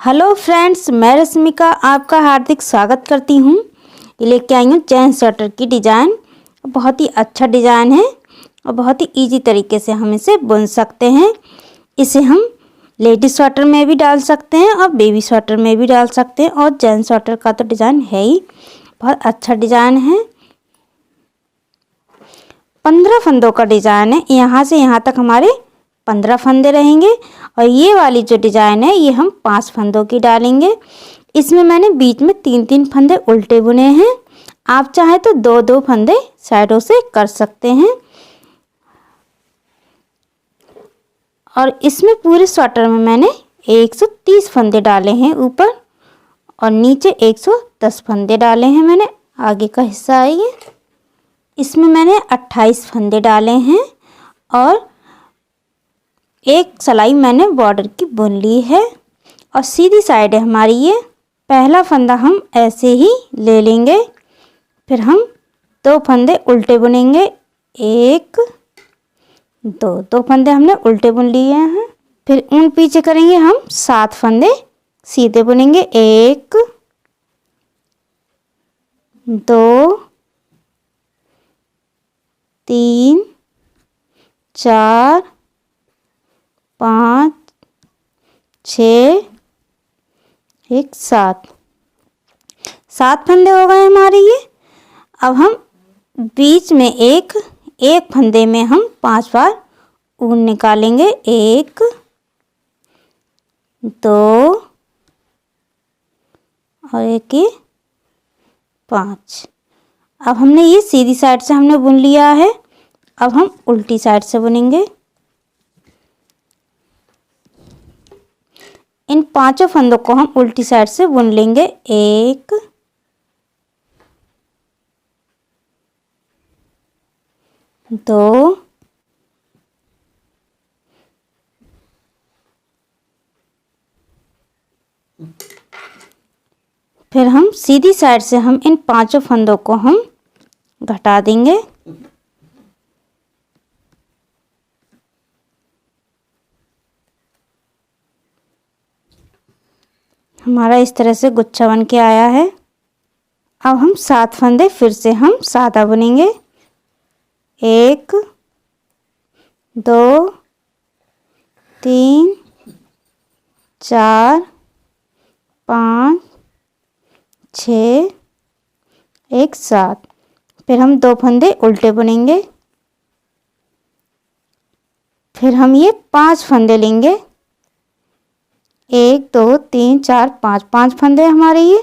Hello friends, मैं रश्मिका आपका हार्दिक स्वागत करती हूँ। ये लेके आई हूँ चैन स्वेटर की डिज़ाइन। बहुत ही अच्छा डिज़ाइन है और बहुत ही इजी तरीके से हम इसे बुन सकते हैं। इसे हम लेडीज स्वेटर में भी डाल सकते हैं और बेबी स्वेटर में भी डाल सकते हैं। और चैन स्वेटर का तो डिज़ाइन है ही, बहुत अच्छा डिज़ाइन है। 15 फंदों का डिज़ाइन है। यहाँ से यहाँ तक हमारे 15 फंदे रहेंगे और ये वाली जो डिज़ाइन है ये हम 5 फंदों की डालेंगे। इसमें मैंने बीच में 3-3 फंदे उल्टे बुने हैं। आप चाहे तो 2-2 फंदे साइडों से कर सकते हैं। और इसमें पूरे स्वेटर में मैंने 130 फंदे डाले हैं ऊपर और नीचे 110 फंदे डाले हैं मैंने। आगे का हिस्सा है ये, इसमें मैंने 28 फंदे डाले हैं और एक सिलाई मैंने बॉर्डर की बुन ली है और सीधी साइड है हमारी ये। पहला फंदा हम ऐसे ही ले लेंगे, फिर हम 2 फंदे उल्टे बुनेंगे। 1 2 फंदे हमने उल्टे बुन लिए हैं। फिर उन पीछे करेंगे हम 7 फंदे सीधे बुनेंगे। 1 2 3 4 5 6 7 फंदे हो गए हमारे ये। अब हम बीच में एक फंदे में हम 5 बार ऊन निकालेंगे। 1 2 और एक ये 5। अब हमने ये सीधी साइड से हमने बुन लिया है। अब हम उल्टी साइड से बुनेंगे। इन 5 फंदों को हम उल्टी साइड से बुन लेंगे। 1 2 फिर हम सीधी साइड से हम इन 5 फंदों को हम घटा देंगे। हमारा इस तरह से गुच्छा बन के आया है। अब हम 7 फंदे फिर से हम सादा बुनेंगे। 1 2 3 4 5 6 7। फिर हम 2 फंदे उल्टे बुनेंगे। फिर हम ये 5 फंदे लेंगे। 1 2 3 4 5 फंदे हमारे ये।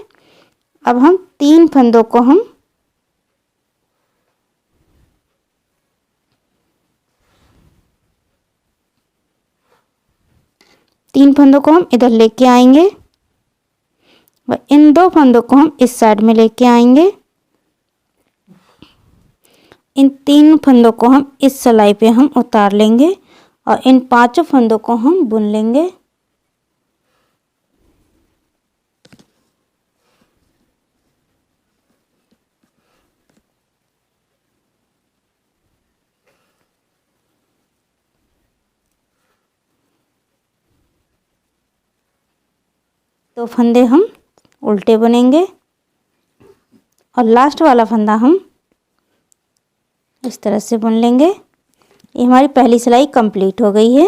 अब हम 3 फंदों को हम इधर लेके आएंगे और इन 2 फंदों को हम इस साइड में लेके आएंगे। इन 3 फंदों को हम इस सिलाई पे हम उतार लेंगे और इन 5 फंदों को हम बुन लेंगे। तो फंदे हम उल्टे बुनेंगे और लास्ट वाला फंदा हम इस तरह से बुन लेंगे। ये हमारी पहली सिलाई कंप्लीट हो गई है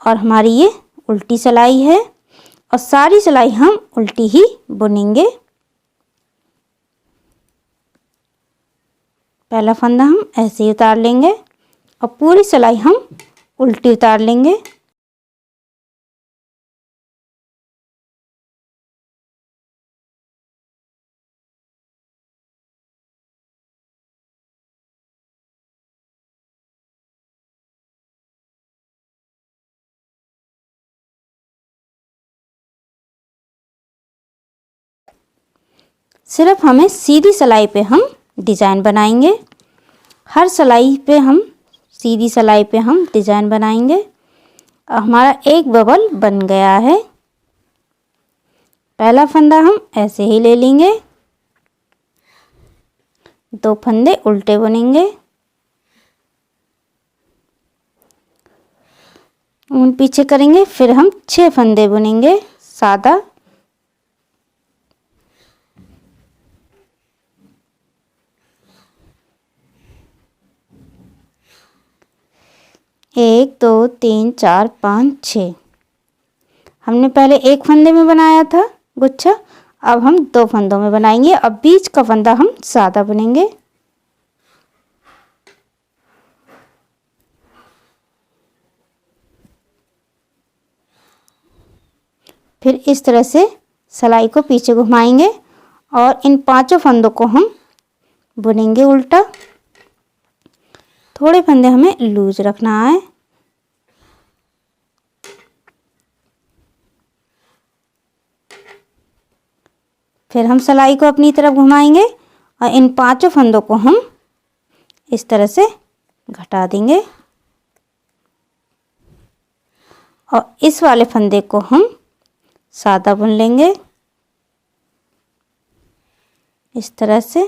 और हमारी ये उल्टी सिलाई है और सारी सिलाई हम उल्टी ही बुनेंगे। पहला फंदा हम ऐसे ही उतार लेंगे और पूरी सिलाई हम उल्टी उतार लेंगे। सिर्फ हमें सीधी सिलाई पे हम डिज़ाइन बनाएंगे। हर सिलाई पे हम सीधी सिलाई पे हम डिज़ाइन बनाएंगे। हमारा एक बबल बन गया है। पहला फंदा हम ऐसे ही ले लेंगे। 2 फंदे उल्टे बुनेंगे। ऊन पीछे करेंगे। फिर हम 6 फंदे बुनेंगे। सादा। एक, दो, तीन, चार, पाँच, छः। हमने पहले एक फंदे में बनाया था गुच्छा, अब हम 2 फंदों में बनाएंगे। अब बीच का फंदा हम सादा बुनेंगे। फिर इस तरह से सिलाई को पीछे घुमाएंगे और इन 5 फंदों को हम बुनेंगे उल्टा। थोड़े फंदे हमें लूज रखना है। फिर हम सिलाई को अपनी तरफ घुमाएंगे और इन 5 फंदों को हम इस तरह से घटा देंगे और इस वाले फंदे को हम सादा बुन लेंगे इस तरह से।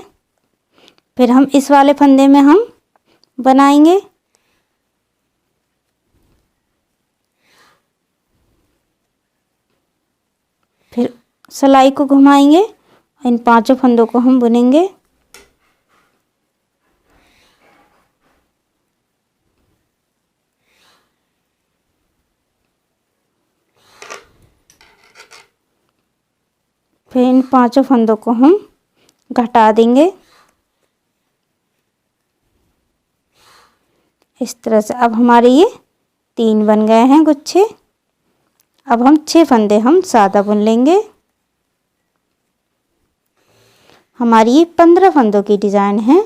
फिर हम इस वाले फंदे में हम बनाएंगे। फिर सिलाई को घुमाएंगे और इन 5 फंदों को हम बुनेंगे। फिर इन 5 फंदों को हम घटा देंगे इस तरह से। अब हमारे ये 3 बन गए हैं गुच्छे। अब हम 6 फंदे हम सादा बुन लेंगे। हमारी ये 15 फंदों की डिज़ाइन है।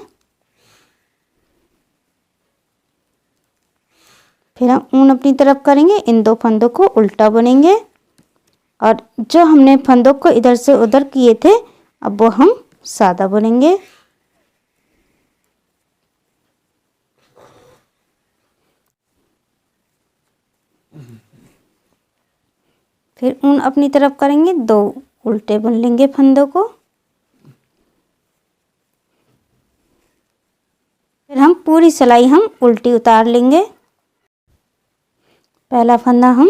फिर हम ऊन अपनी तरफ करेंगे, इन 2 फंदों को उल्टा बुनेंगे और जो हमने फंदों को इधर से उधर किए थे अब वो हम सादा बुनेंगे। फिर ऊन अपनी तरफ करेंगे, 2 उल्टे बुन लेंगे फंदों को। फिर हम पूरी सिलाई हम उल्टी उतार लेंगे। पहला फंदा हम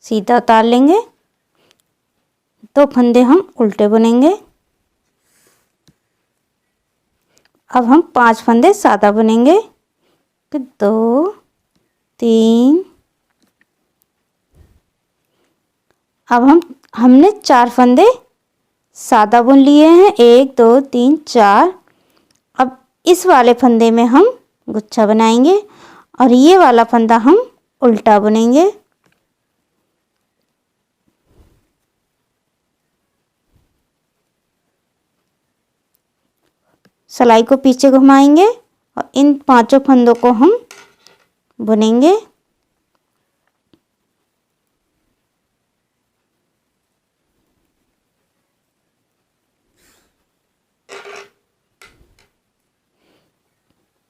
सीधा उतार लेंगे, 2 फंदे हम उल्टे बुनेंगे। अब हम 5 फंदे सादा बुनेंगे। 2, 3। अब हमने 4 फंदे सादा बुन लिए हैं, 1, 2, 3, 4। अब इस वाले फंदे में हम गुच्छा बनाएंगे और ये वाला फंदा हम उल्टा बुनेंगे। सिलाई को पीछे घुमाएंगे और इन 5 फंदों को हम बुनेंगे।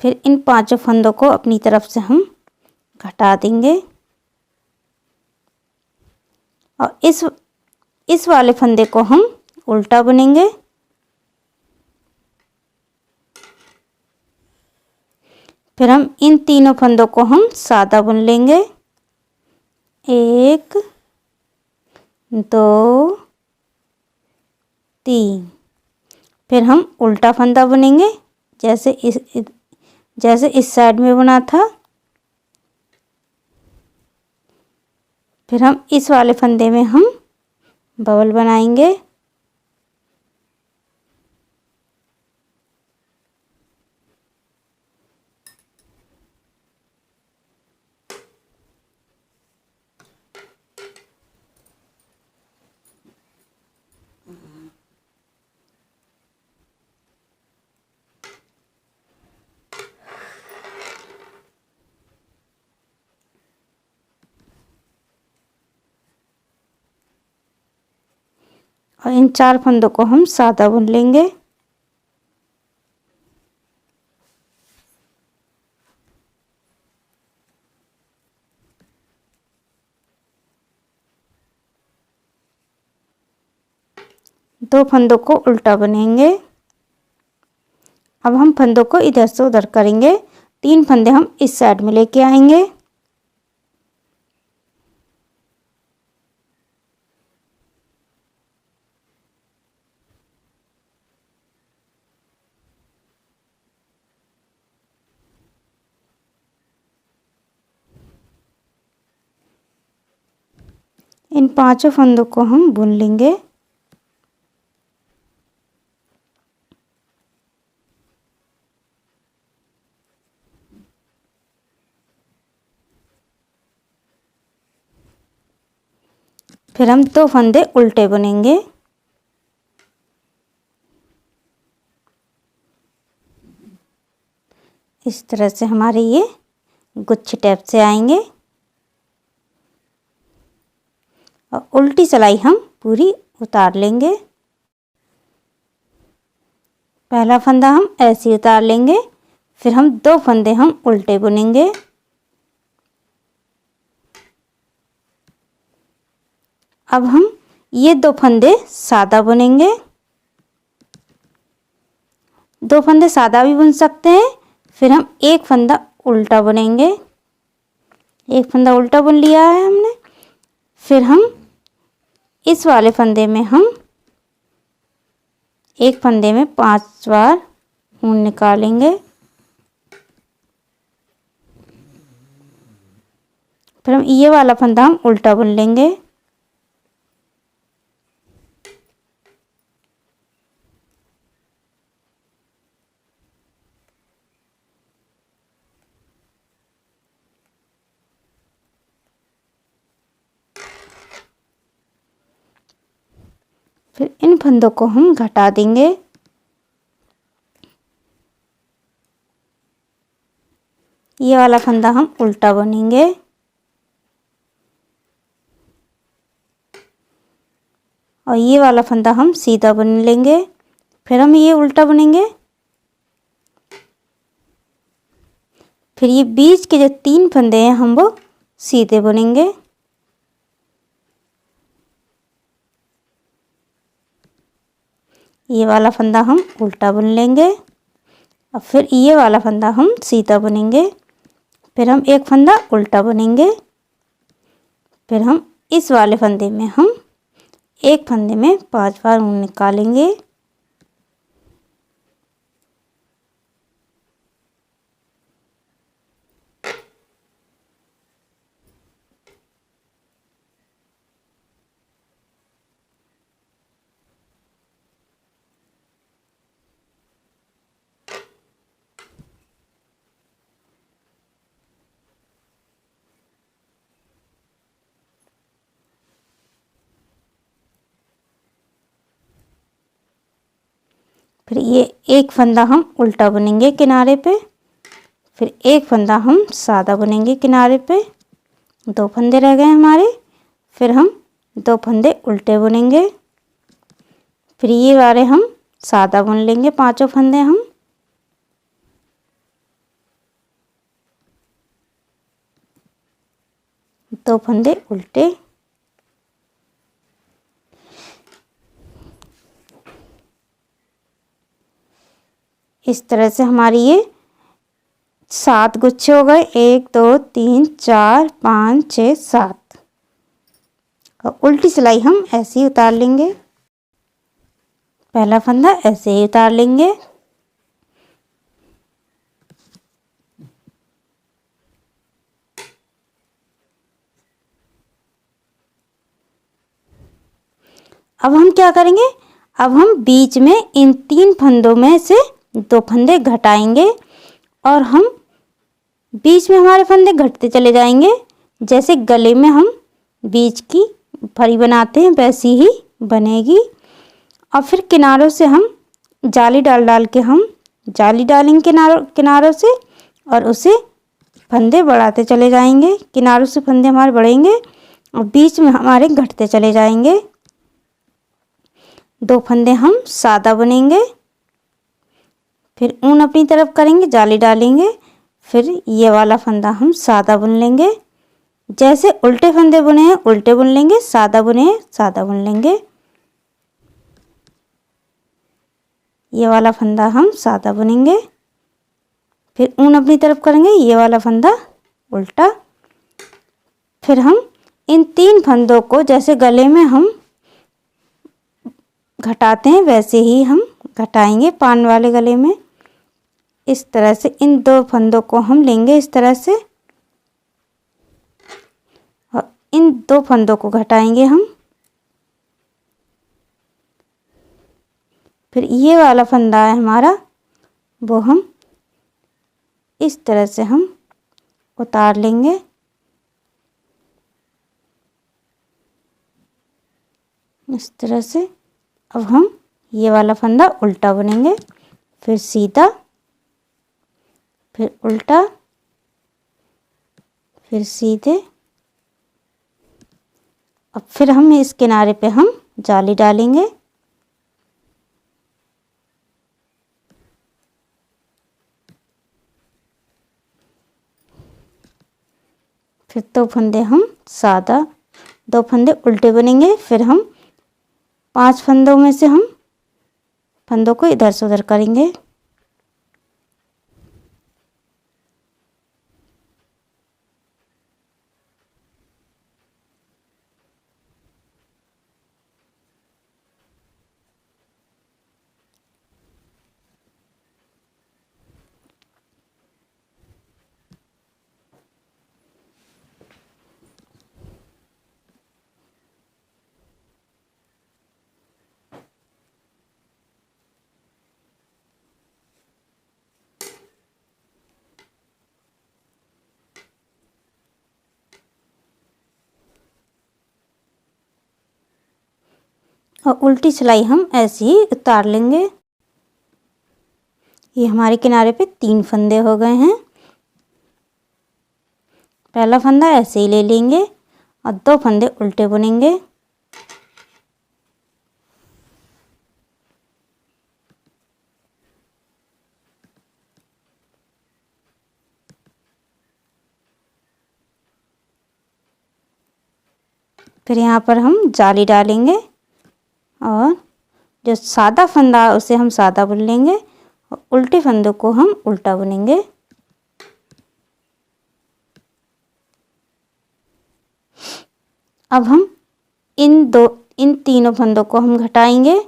फिर इन 5 फंदों को अपनी तरफ से हम घटा देंगे और इस वाले फंदे को हम उल्टा बुनेंगे। फिर हम इन तीनों फंदों को हम सादा बुन लेंगे। 1, 2, 3। फिर हम उल्टा फंदा बुनेंगे जैसे इस साइड में बुना था। फिर हम इस वाले फंदे में हम बबल बनाएंगे। और इन 4 फंदों को हम सादा बुन लेंगे। दो फंदों को उल्टा बुनेंगे। अब हम फंदों को इधर से उधर करेंगे। 3 फंदे हम इस साइड में लेके आएंगे। इन 5 फंदों को हम बुन लेंगे। फिर हम 2 फंदे उल्टे बुनेंगे। इस तरह से हमारे ये गुच्छे टाइप से आएंगे और उल्टी सिलाई हम पूरी उतार लेंगे। पहला फंदा हम ऐसे उतार लेंगे, फिर हम 2 फंदे हम उल्टे बुनेंगे। अब हम ये 2 फंदे सादा बुनेंगे। 2 फंदे सादा भी बुन सकते हैं। फिर हम 1 फंदा उल्टा बुनेंगे। 1 फंदा उल्टा बुन लिया है हमने। फिर हम इस वाले फंदे में हम 1 फंदे में 5 बार ऊन निकालेंगे। फिर हम ये वाला फंदा हम उल्टा बुन लेंगे। फिर इन फंदों को हम घटा देंगे। ये वाला फंदा हम उल्टा बुनेंगे और ये वाला फंदा हम सीधा बुन लेंगे। फिर हम ये उल्टा बुनेंगे। फिर ये बीच के जो 3 फंदे हैं हम वो सीधे बुनेंगे। ये वाला फंदा हम उल्टा बुन लेंगे और फिर ये वाला फंदा हम सीधा बुनेंगे। फिर हम 1 फंदा उल्टा बुनेंगे। फिर हम इस वाले फंदे में हम 1 फंदे में 5 बार ऊन निकालेंगे। फिर ये 1 फंदा हम उल्टा बुनेंगे किनारे पे। फिर 1 फंदा हम सादा बुनेंगे किनारे पे। 2 फंदे रह गए हमारे। फिर हम 2 फंदे उल्टे बुनेंगे। फिर ये वाले हम सादा बुन लेंगे 5 फंदे हम। दो फंदे उल्टे। इस तरह से हमारी ये 7 गुच्छे हो गए। 1 2 3 4 5 6 7 और उल्टी सिलाई हम ऐसे ही उतार लेंगे। पहला फंदा ऐसे ही उतार लेंगे। अब हम क्या करेंगे, अब हम बीच में इन 3 फंदों में से 2 फंदे घटाएंगे और हम बीच में हमारे फंदे घटते चले जाएंगे। जैसे गले में हम बीच की फरी बनाते हैं वैसी ही बनेगी। और फिर किनारों से हम जाली डाल के हम जाली डालेंगे किनारों से और उसे फंदे बढ़ाते चले जाएंगे। किनारों से फंदे हमारे बढ़ेंगे और बीच में हमारे घटते चले जाएंगे। 2 फंदे हम सादा बुनेंगे। फिर ऊन अपनी तरफ करेंगे, जाली डालेंगे। फिर ये वाला फंदा हम सादा बुन लेंगे। जैसे उल्टे फंदे बुने हैं उल्टे बुन लेंगे, सादा बुने हैं सादा बुन लेंगे। ये वाला फंदा हम सादा बुनेंगे। फिर ऊन अपनी तरफ करेंगे, ये वाला फंदा उल्टा। फिर हम इन 3 फंदों को जैसे गले में हम घटाते हैं वैसे ही हम घटाएंगे पान वाले गले में। इस तरह से इन 2 फंदों को हम लेंगे इस तरह से और इन 2 फंदों को घटाएंगे हम। फिर ये वाला फंदा है हमारा, वो हम इस तरह से हम उतार लेंगे। इस तरह से। अब हम ये वाला फंदा उल्टा बुनेंगे, फिर सीधा, फिर उल्टा, फिर सीधे। अब फिर हम इस किनारे पे हम जाली डालेंगे। फिर 2 फंदे हम सादा, 2 फंदे उल्टे बुनेंगे। फिर हम 5 फंदों में से हम फंदों को इधर से उधर करेंगे। और उल्टी सिलाई हम ऐसे ही उतार लेंगे। ये हमारे किनारे पे 3 फंदे हो गए हैं। पहला फंदा ऐसे ही ले लेंगे और 2 फंदे उल्टे बुनेंगे। फिर यहाँ पर हम जाली डालेंगे और जो सादा फंदा है उसे हम सादा बुन लेंगे और उल्टे फंदों को हम उल्टा बुनेंगे। अब हम इन तीनों फंदों को हम घटाएंगे।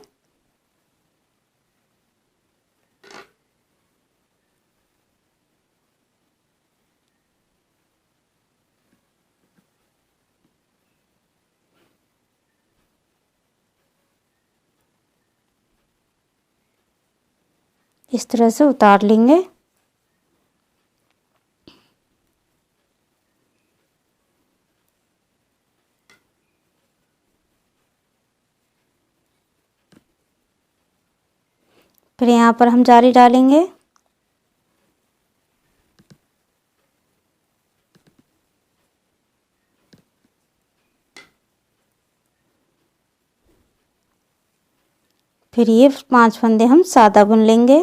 इस तरह से उतार लेंगे। फिर यहाँ पर हम जाली डालेंगे। फिर ये 5 फंदे हम सादा बुन लेंगे।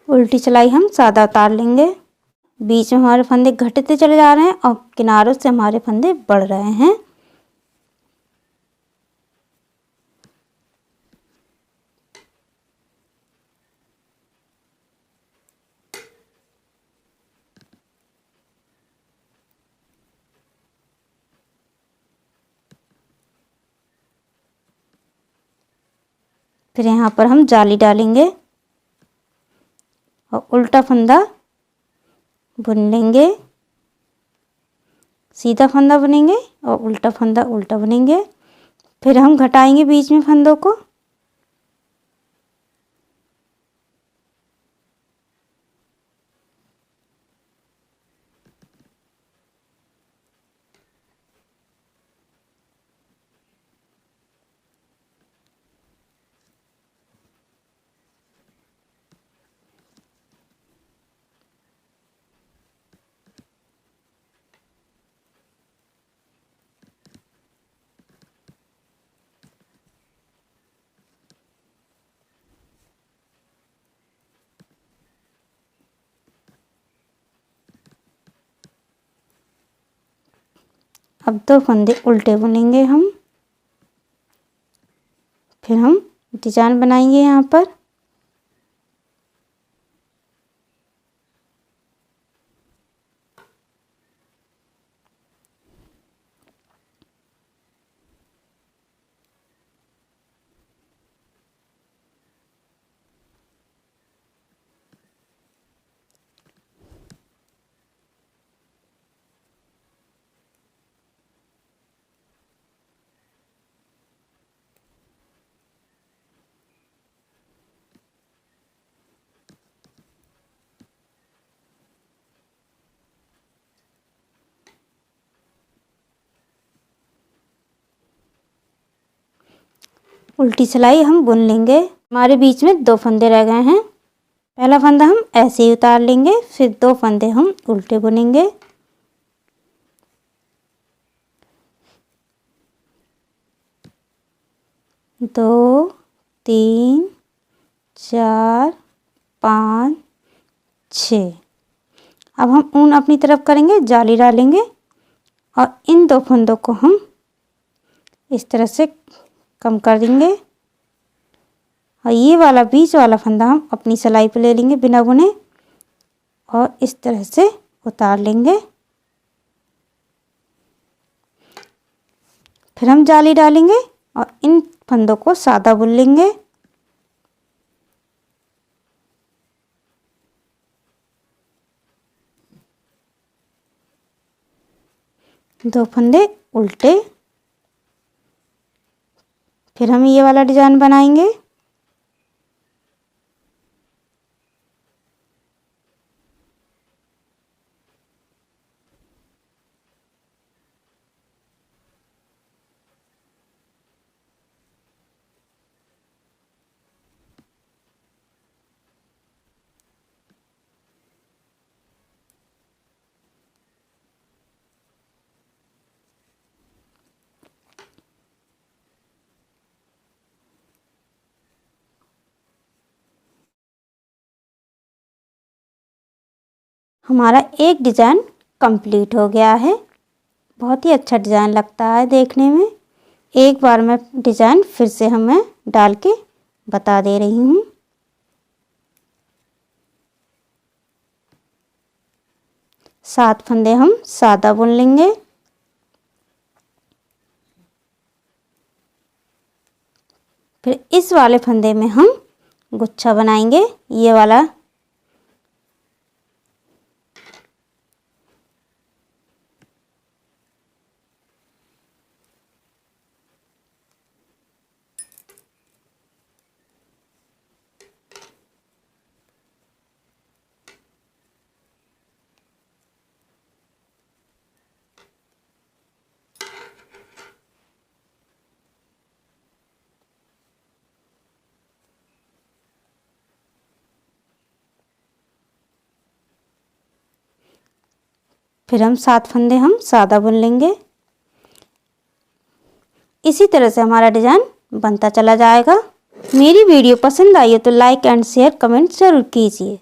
उल्टी सिलाई हम सादा उतार लेंगे। बीच में हमारे फंदे घटते चले जा रहे हैं और किनारों से हमारे फंदे बढ़ रहे हैं। फिर यहाँ पर हम जाली डालेंगे और उल्टा फंदा बुन लेंगे। सीधा फंदा बुनेंगे और उल्टा फंदा उल्टा बुनेंगे। फिर हम घटाएंगे बीच में फंदों को। अब 2 फंदे उल्टे बुनेंगे हम। फिर हम डिजाइन बनाएंगे यहाँ पर। उल्टी सिलाई हम बुन लेंगे। हमारे बीच में 2 फंदे रह गए हैं। पहला फंदा हम ऐसे ही उतार लेंगे, फिर 2 फंदे हम उल्टे बुनेंगे। दो, 3, 4, 5, 6। अब हम ऊन अपनी तरफ करेंगे, जाली डालेंगे और इन 2 फंदों को हम इस तरह से कम कर देंगे और ये वाला बीच वाला फंदा हम अपनी सिलाई पे ले लेंगे बिना बुने और इस तरह से उतार लेंगे। फिर हम जाली डालेंगे और इन फंदों को सादा बुन लेंगे। दो फंदे उल्टे। फिर हम ये वाला डिजाइन बनाएंगे। हमारा एक डिज़ाइन कंप्लीट हो गया है। बहुत ही अच्छा डिज़ाइन लगता है देखने में। एक बार मैं डिज़ाइन फिर से मैं डाल के बता दे रही हूँ। सात फंदे हम सादा बुन लेंगे। फिर इस वाले फंदे में हम गुच्छा बनाएंगे, ये वाला। फिर हम 7 फंदे हम सादा बुन लेंगे। इसी तरह से हमारा डिज़ाइन बनता चला जाएगा। मेरी वीडियो पसंद आई है तो लाइक एंड शेयर कमेंट ज़रूर कीजिए।